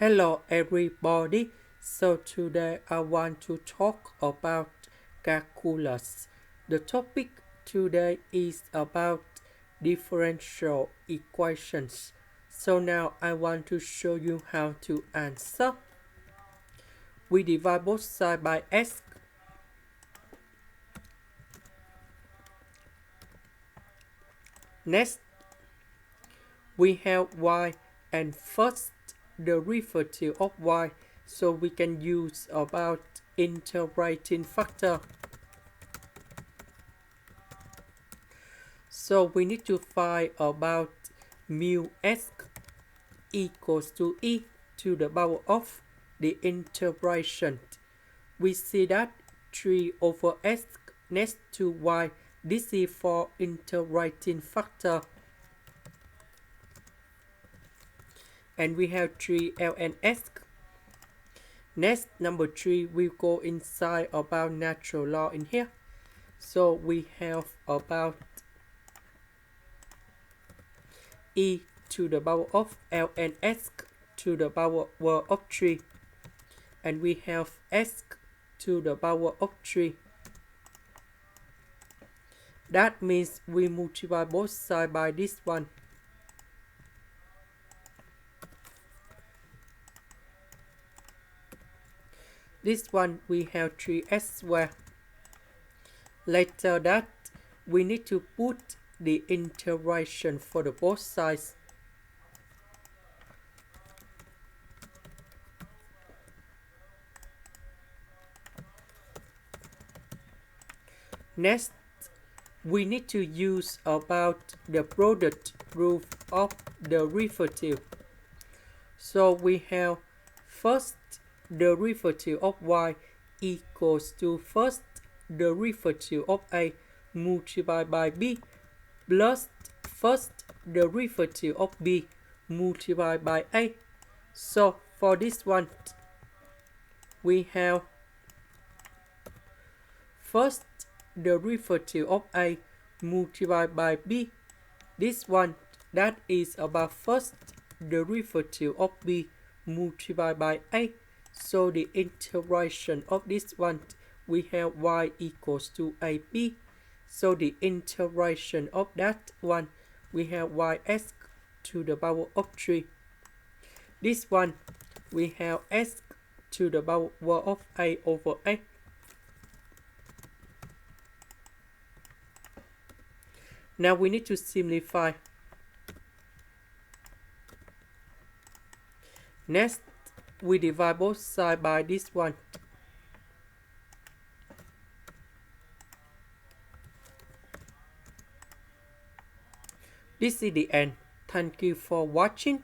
Hello everybody. So today I want to talk about calculus. The topic today is about differential equations. So now I want to show you how to answer. We divide both sides by s. Next, we have y and first derivative of y, so we can use about integrating factor. So we need to find about mu s equals to e to the power of the integration. We see that 3 over s next to y. This is for integrating factor. And we have 3 ln s. Next, number 3, we go inside about natural law in here. So we have about e to the power of ln s to the power of 3. And we have s to the power of 3. That means we multiply both sides by this one. This one we have 3s squared. Later that we need to put the integration for the both sides. Next, we need to use about the product rule of the derivative. So we have first derivative of y equals to first derivative of a multiplied by b plus first derivative of b multiplied by a. So for this one, we have first derivative of a multiplied by b. This one, that is about first derivative of b multiplied by a. So the integration of this one, we have y equals to ab. So the integration of that one, we have ys to the power of 3. This one, we have s to the power of a over a. Now we need to simplify. Next, we divide both sides by this one. This is the end. Thank you for watching.